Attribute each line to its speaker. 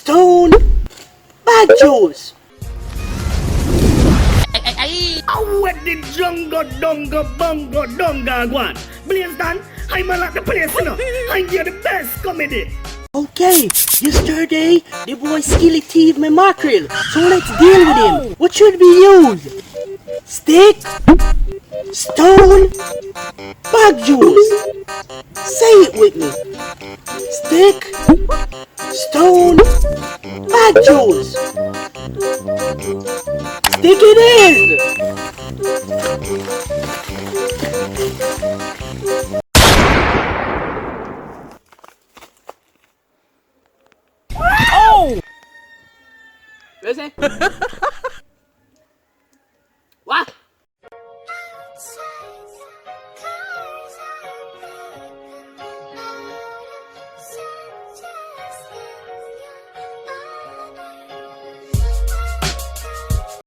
Speaker 1: stone, bag juice.
Speaker 2: I wet the jungle, dunga, bunga, dunga, one. Blaze Dan, I'm at the place, you know. I hear the best comedy.
Speaker 1: Okay, yesterday the boy skilly thieved my mackerel, so let's deal with him. What should we use? Stick, stone, bag juice. Say it with me. Stick, stone, bag juice. Stick it in.
Speaker 3: Listen.